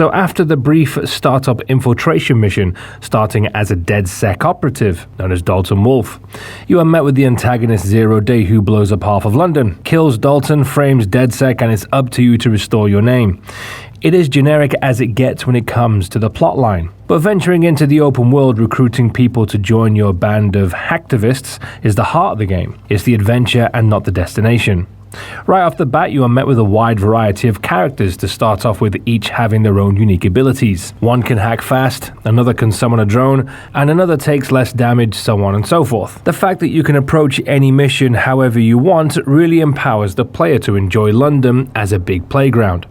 So after the brief startup infiltration mission, starting as a DedSec operative, known as Dalton Wolf, you are met with the antagonist Zero Day, who blows up half of London, kills Dalton, frames DedSec, and it's up to you to restore your name. It is generic as it gets when it comes to the plotline. But venturing into the open world, recruiting people to join your band of hacktivists is the heart of the game. It's the adventure and not the destination. Right off the bat, you are met with a wide variety of characters to start off with, each having their own unique abilities. One can hack fast, another can summon a drone, and another takes less damage, so on and so forth. The fact that you can approach any mission however you want really empowers the player to enjoy London as a big playground.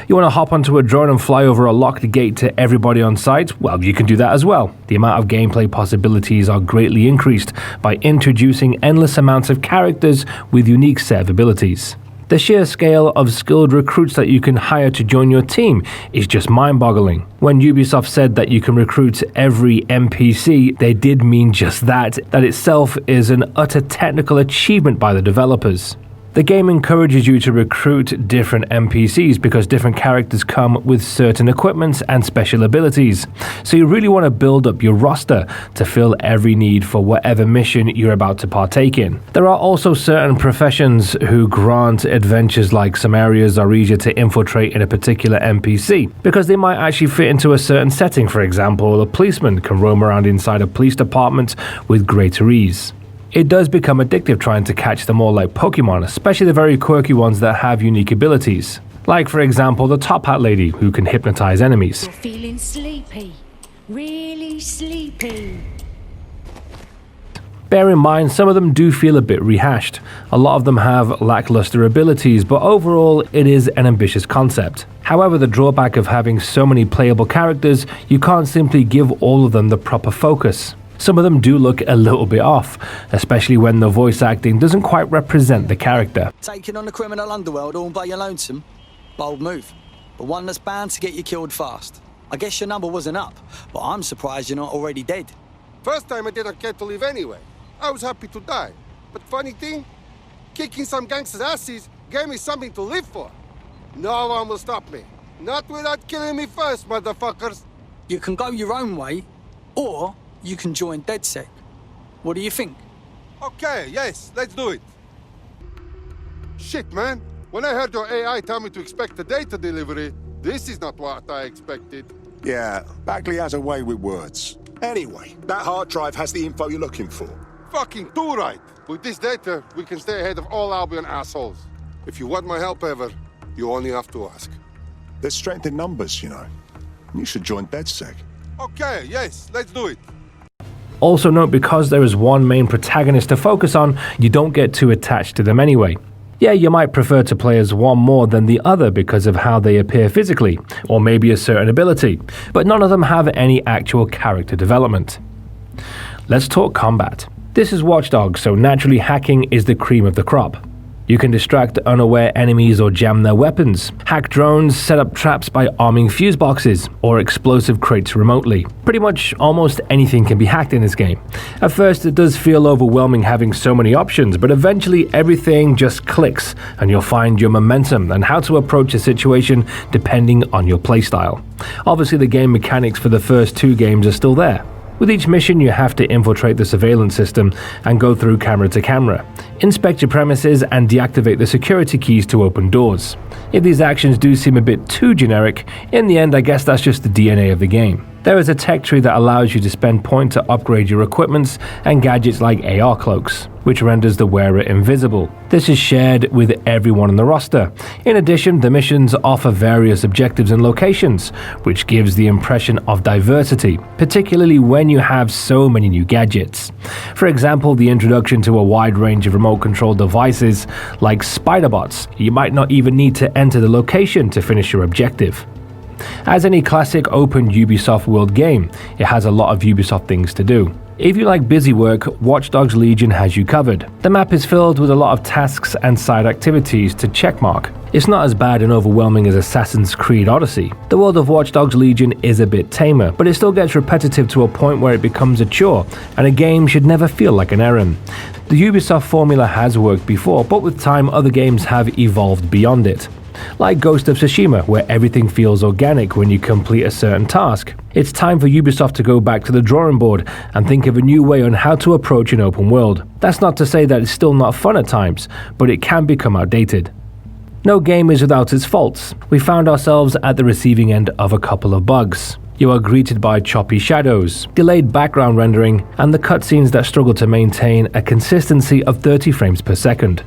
You want to hop onto a drone and fly over a locked gate to everybody on site? Well, you can do that as well. The amount of gameplay possibilities are greatly increased by introducing endless amounts of characters with unique set of abilities. The sheer scale of skilled recruits that you can hire to join your team is just mind-boggling. When Ubisoft said that you can recruit every NPC, they did mean just that. That itself is an utter technical achievement by the developers. The game encourages you to recruit different NPCs because different characters come with certain equipments and special abilities. So you really want to build up your roster to fill every need for whatever mission you're about to partake in. There are also certain professions who grant adventures, like some areas are easier to infiltrate in a particular NPC because they might actually fit into a certain setting. For example, a policeman can roam around inside a police department with greater ease. It does become addictive trying to catch them all like Pokemon, especially the very quirky ones that have unique abilities. Like, for example, the Top Hat Lady, who can hypnotize enemies. You're feeling sleepy. Really sleepy. Bear in mind, some of them do feel a bit rehashed. A lot of them have lackluster abilities, but overall, it is an ambitious concept. However, the drawback of having so many playable characters, you can't simply give all of them the proper focus. Some of them do look a little bit off, especially when the voice acting doesn't quite represent the character. Taking on the criminal underworld all by your lonesome? Bold move, but one that's bound to get you killed fast. I guess your number wasn't up, but I'm surprised you're not already dead. First time I didn't care to live anyway. I was happy to die. But funny thing, kicking some gangsters' asses gave me something to live for. No one will stop me. Not without killing me first, motherfuckers. You can go your own way, or you can join DedSec. What do you think? Okay, yes, let's do it. Shit, man. When I heard your AI tell me to expect a data delivery, this is not what I expected. Yeah, Bagley has a way with words. Anyway, that hard drive has the info you're looking for. Fucking too right. With this data, we can stay ahead of all Albion assholes. If you want my help ever, you only have to ask. There's strength in numbers, you know. You should join DedSec. Okay, yes, let's do it. Also note, because there is one main protagonist to focus on, you don't get too attached to them anyway. Yeah, you might prefer to play as one more than the other because of how they appear physically, or maybe a certain ability, but none of them have any actual character development. Let's talk combat. This is Watch Dogs, so naturally hacking is the cream of the crop. You can distract unaware enemies or jam their weapons, hack drones, set up traps by arming fuse boxes, or explosive crates remotely. Pretty much almost anything can be hacked in this game. At first it does feel overwhelming having so many options, but eventually everything just clicks and you'll find your momentum and how to approach a situation depending on your playstyle. Obviously the game mechanics for the first two games are still there. With each mission, you have to infiltrate the surveillance system and go through camera to camera, inspect your premises, and deactivate the security keys to open doors. If these actions do seem a bit too generic, in the end I guess that's just the DNA of the game. There is a tech tree that allows you to spend points to upgrade your equipments and gadgets like AR cloaks, which renders the wearer invisible. This is shared with everyone on the roster. In addition, the missions offer various objectives and locations, which gives the impression of diversity, particularly when you have so many new gadgets. For example, the introduction to a wide range of remote control devices like spider bots. You might not even need to enter the location to finish your objective. As any classic open Ubisoft world game, it has a lot of Ubisoft things to do. If you like busy work, Watch Dogs Legion has you covered. The map is filled with a lot of tasks and side activities to checkmark. It's not as bad and overwhelming as Assassin's Creed Odyssey. The world of Watch Dogs Legion is a bit tamer, but it still gets repetitive to a point where it becomes a chore, and a game should never feel like an errand. The Ubisoft formula has worked before, but with time other games have evolved beyond it. like Ghost of Tsushima, where everything feels organic when you complete a certain task. It's time for Ubisoft to go back to the drawing board and think of a new way on how to approach an open world. That's not to say that it's still not fun at times, but it can become outdated. No game is without its faults. We found ourselves at the receiving end of a couple of bugs. You are greeted by choppy shadows, delayed background rendering, and the cutscenes that struggle to maintain a consistency of 30 frames per second.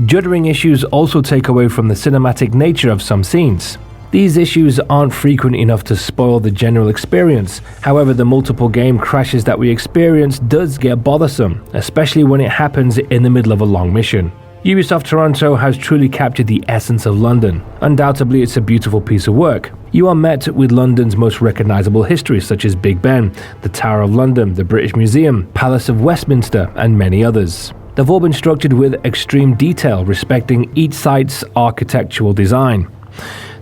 Juddering issues also take away from the cinematic nature of some scenes. These issues aren't frequent enough to spoil the general experience. However, the multiple game crashes that we experience does get bothersome, especially when it happens in the middle of a long mission. Ubisoft Toronto has truly captured the essence of London. Undoubtedly, it's a beautiful piece of work. You are met with London's most recognisable history, such as Big Ben, the Tower of London, the British Museum, Palace of Westminster, and many others. They've all been structured with extreme detail, respecting each site's architectural design.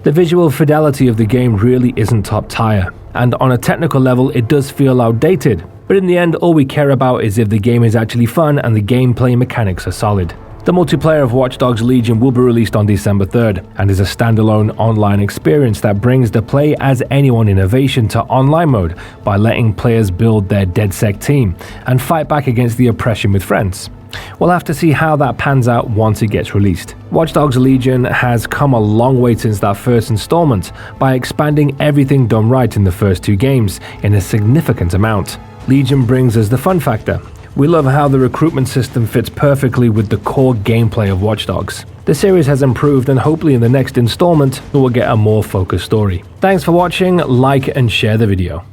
The visual fidelity of the game really isn't top tier, and on a technical level it does feel outdated, but in the end all we care about is if the game is actually fun and the gameplay mechanics are solid. The multiplayer of Watch Dogs Legion will be released on December 3rd, and is a standalone online experience that brings the play as anyone innovation to online mode by letting players build their DedSec team and fight back against the oppression with friends. We'll have to see how that pans out once it gets released. Watch Dogs Legion has come a long way since that first installment by expanding everything done right in the first two games in a significant amount. Legion brings us the fun factor. We love how the recruitment system fits perfectly with the core gameplay of Watch Dogs. The series has improved, and hopefully in the next installment we will get a more focused story. Thanks for watching, like and share the video.